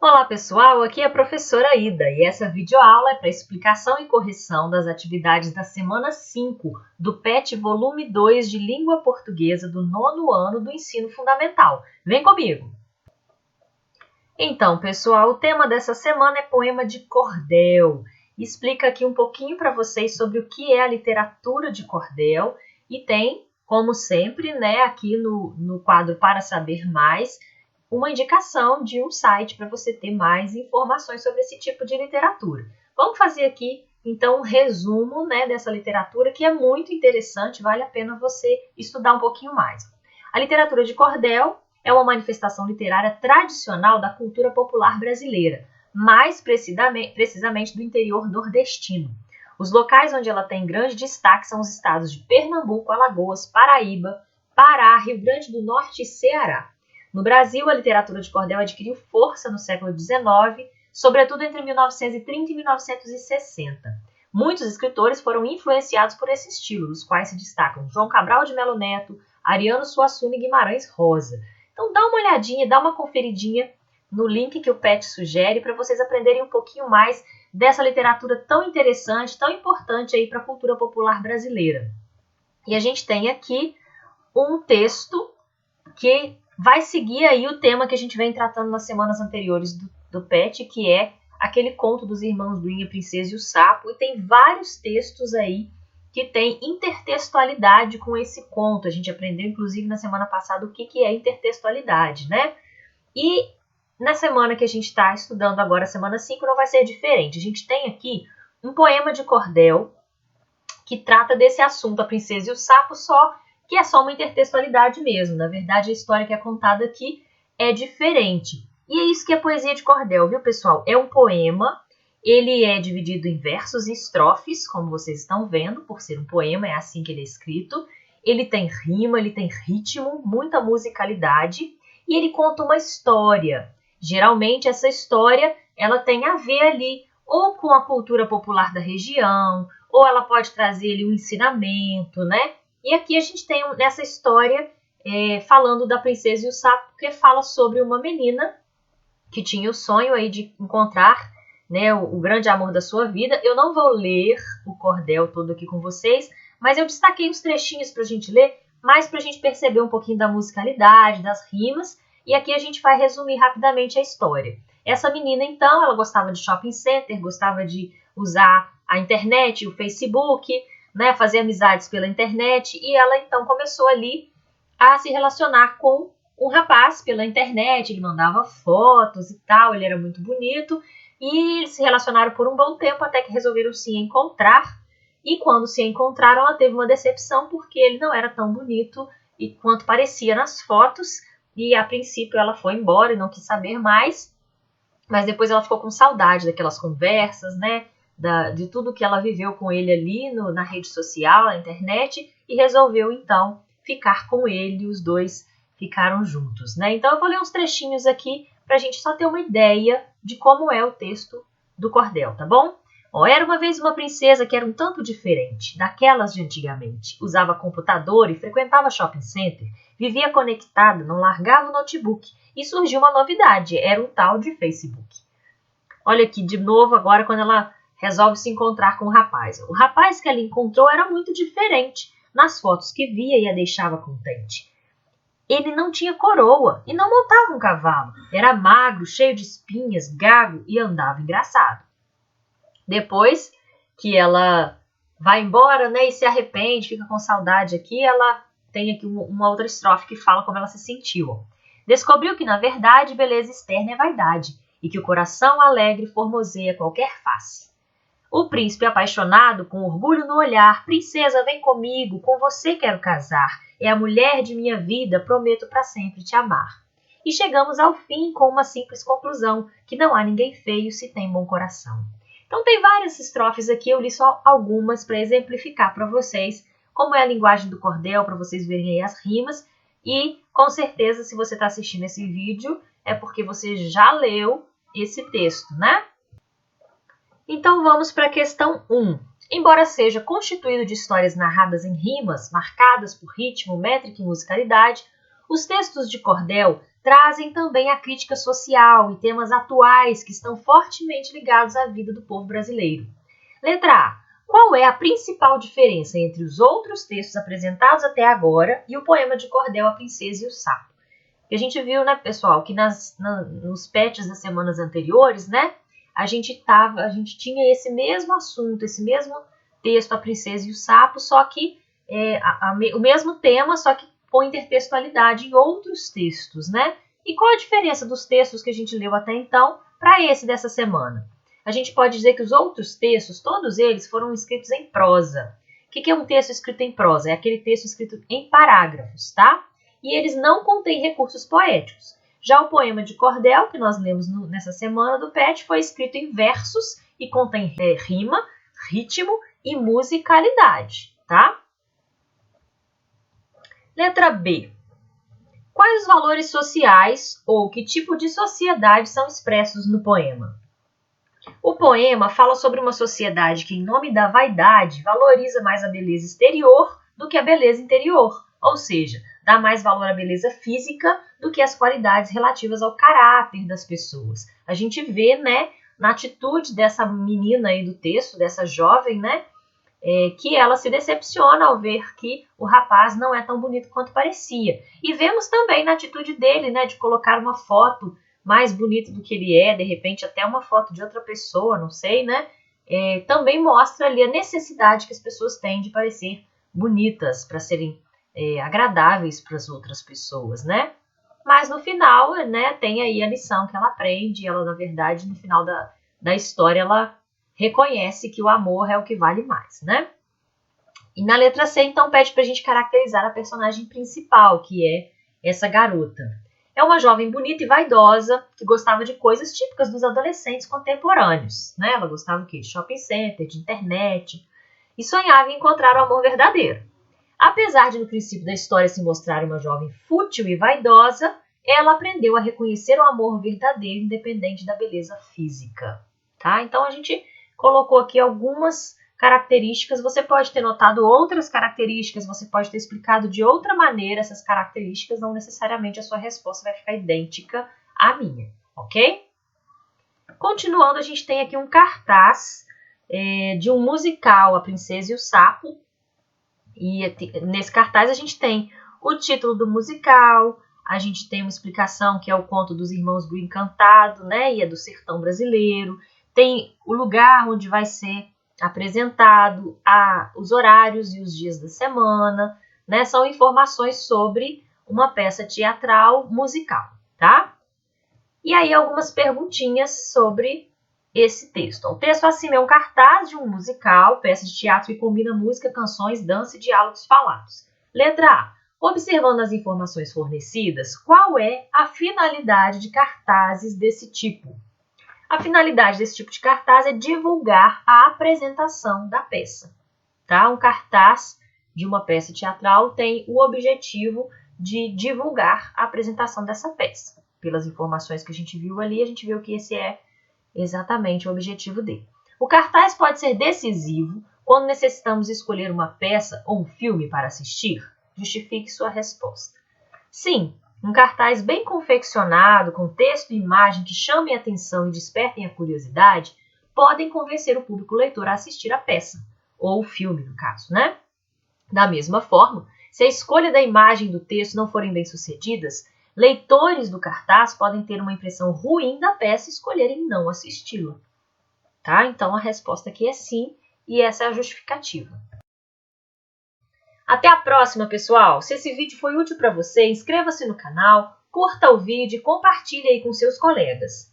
Olá pessoal, aqui é a professora Ida e essa videoaula é para explicação e correção das atividades da semana 5 do PET volume 2 de Língua Portuguesa do 9º ano do Ensino Fundamental. Vem comigo! Então pessoal, o tema dessa semana é poema de cordel. Explica aqui um pouquinho para vocês sobre o que é a literatura de cordel e tem, como sempre, aqui no quadro Para Saber Mais, uma indicação de um site para você ter mais informações sobre esse tipo de literatura. Vamos fazer aqui, então, um resumo dessa literatura que é muito interessante, vale a pena você estudar um pouquinho mais. A literatura de cordel é uma manifestação literária tradicional da cultura popular brasileira, mais precisamente do interior nordestino. Os locais onde ela tem grande destaque são os estados de Pernambuco, Alagoas, Paraíba, Pará, Rio Grande do Norte e Ceará. No Brasil, a literatura de cordel adquiriu força no século XIX, sobretudo entre 1930 e 1960. Muitos escritores foram influenciados por esse estilo, dos quais se destacam João Cabral de Melo Neto, Ariano Suassuna e Guimarães Rosa. Então dá uma olhadinha, dá uma conferidinha no link que o PET sugere para vocês aprenderem um pouquinho mais dessa literatura tão interessante, tão importante aí para a cultura popular brasileira. E a gente tem aqui um texto que vai seguir aí o tema que a gente vem tratando nas semanas anteriores do PET, que é aquele conto dos irmãos Grimm, A Princesa e o Sapo, e tem vários textos aí que tem intertextualidade com esse conto. A gente aprendeu, inclusive, na semana passada o que é intertextualidade, E na semana que a gente está estudando agora, semana 5, não vai ser diferente. A gente tem aqui um poema de cordel que trata desse assunto, A Princesa e o Sapo, que é só uma intertextualidade mesmo. Na verdade, a história que é contada aqui é diferente. E é isso que é poesia de cordel, viu, pessoal? É um poema, ele é dividido em versos e estrofes, como vocês estão vendo, por ser um poema, é assim que ele é escrito. Ele tem rima, ele tem ritmo, muita musicalidade, e ele conta uma história. Geralmente, essa história, ela tem a ver ali, ou com a cultura popular da região, ou ela pode trazer ali um ensinamento, E aqui a gente tem nessa história falando da Princesa e o Sapo, que fala sobre uma menina que tinha o sonho aí de encontrar o grande amor da sua vida. Eu não vou ler o cordel todo aqui com vocês, mas eu destaquei uns trechinhos para a gente ler, mais para a gente perceber um pouquinho da musicalidade, das rimas, e aqui a gente vai resumir rapidamente a história. Essa menina, então, ela gostava de shopping center, gostava de usar a internet, o Facebook, fazer amizades pela internet, e ela então começou ali a se relacionar com um rapaz pela internet. Ele mandava fotos e tal, ele era muito bonito, e eles se relacionaram por um bom tempo até que resolveram se encontrar, e quando se encontraram ela teve uma decepção porque ele não era tão bonito quanto parecia nas fotos, e a princípio ela foi embora e não quis saber mais, mas depois ela ficou com saudade daquelas conversas, de tudo que ela viveu com ele ali na rede social, na internet, e resolveu então ficar com ele, e os dois ficaram juntos, Então eu vou ler uns trechinhos aqui para a gente só ter uma ideia de como é o texto do cordel, tá bom? Era uma vez uma princesa que era um tanto diferente, daquelas de antigamente. Usava computador e frequentava shopping center, vivia conectada, não largava o notebook, e surgiu uma novidade, era um tal de Facebook. Olha aqui de novo agora quando ela resolve se encontrar com o rapaz. O rapaz que ela encontrou era muito diferente. Nas fotos que via e a deixava contente. Ele não tinha coroa e não montava um cavalo. Era magro, cheio de espinhas, gago e andava engraçado. Depois que ela vai embora, e se arrepende, fica com saudade aqui, ela tem aqui uma outra estrofe que fala como ela se sentiu. Descobriu que, na verdade, beleza externa é vaidade e que o coração alegre formoseia qualquer face. O príncipe apaixonado, com orgulho no olhar, princesa, vem comigo, com você quero casar, é a mulher de minha vida, prometo para sempre te amar. E chegamos ao fim com uma simples conclusão, que não há ninguém feio se tem bom coração. Então tem várias estrofes aqui, eu li só algumas para exemplificar para vocês como é a linguagem do cordel, para vocês verem aí as rimas, e com certeza se você está assistindo esse vídeo é porque você já leu esse texto, Então vamos para a questão 1. Embora seja constituído de histórias narradas em rimas, marcadas por ritmo, métrica e musicalidade, os textos de cordel trazem também a crítica social e temas atuais que estão fortemente ligados à vida do povo brasileiro. Letra A. Qual é a principal diferença entre os outros textos apresentados até agora e o poema de cordel A Princesa e o Sapo? A gente viu, né, pessoal, que nos patches das semanas anteriores, né, a gente tinha esse mesmo assunto, esse mesmo texto, A Princesa e o Sapo, só que o mesmo tema, só que com intertextualidade em outros textos, né? E qual a diferença dos textos que a gente leu até então para esse dessa semana? A gente pode dizer que os outros textos, todos eles, foram escritos em prosa. O que é um texto escrito em prosa? É aquele texto escrito em parágrafos, tá? E eles não contêm recursos poéticos. Já o poema de cordel, que nós lemos nessa semana do PET, foi escrito em versos e contém rima, ritmo e musicalidade, tá? Letra B. Quais os valores sociais ou que tipo de sociedade são expressos no poema? O poema fala sobre uma sociedade que, em nome da vaidade, valoriza mais a beleza exterior do que a beleza interior, ou seja, dá mais valor à beleza física do que às qualidades relativas ao caráter das pessoas. A gente vê, né, na atitude dessa menina aí do texto, dessa jovem, né, que ela se decepciona ao ver que o rapaz não é tão bonito quanto parecia. E vemos também na atitude dele, né, de colocar uma foto mais bonita do que ele é, de repente até uma foto de outra pessoa, não sei, né? Também mostra ali a necessidade que as pessoas têm de parecer bonitas para serem agradáveis para as outras pessoas, né? Mas no final, né, tem aí a lição que ela aprende, ela, na verdade, no final da história, ela reconhece que o amor é o que vale mais, né? E na letra C, então, pede para a gente caracterizar a personagem principal, que é essa garota. É uma jovem bonita e vaidosa que gostava de coisas típicas dos adolescentes contemporâneos, né? Ela gostava o quê? De shopping center, de internet, e sonhava em encontrar o amor verdadeiro. Apesar de no princípio da história se mostrar uma jovem fútil e vaidosa, ela aprendeu a reconhecer o amor verdadeiro independente da beleza física, tá? Então a gente colocou aqui algumas características, você pode ter notado outras características, você pode ter explicado de outra maneira essas características, não necessariamente a sua resposta vai ficar idêntica à minha, ok? Continuando, a gente tem aqui um cartaz de um musical, A Princesa e o Sapo, e nesse cartaz a gente tem o título do musical, a gente tem uma explicação que é o conto dos irmãos Grimm cantado, né, e é do sertão brasileiro, tem o lugar onde vai ser apresentado, os horários e os dias da semana, né? São informações sobre uma peça teatral musical, tá? E aí algumas perguntinhas sobre esse texto. O texto acima é um cartaz de um musical, peça de teatro que combina música, canções, dança e diálogos falados. Letra A. Observando as informações fornecidas, qual é a finalidade de cartazes desse tipo? A finalidade desse tipo de cartaz é divulgar a apresentação da peça. Tá? Um cartaz de uma peça teatral tem o objetivo de divulgar a apresentação dessa peça. Pelas informações que a gente viu ali, a gente viu que esse é exatamente o objetivo dele. O cartaz pode ser decisivo quando necessitamos escolher uma peça ou um filme para assistir? Justifique sua resposta. Sim, um cartaz bem confeccionado, com texto e imagem que chamem a atenção e despertem a curiosidade, podem convencer o público leitor a assistir a peça, ou o filme, no caso, né? Da mesma forma, se a escolha da imagem e do texto não forem bem-sucedidas, leitores do cartaz podem ter uma impressão ruim da peça e escolherem não assisti-la. Tá? Então, a resposta aqui é sim, e essa é a justificativa. Até a próxima, pessoal! Se esse vídeo foi útil para você, inscreva-se no canal, curta o vídeo e compartilhe aí com seus colegas.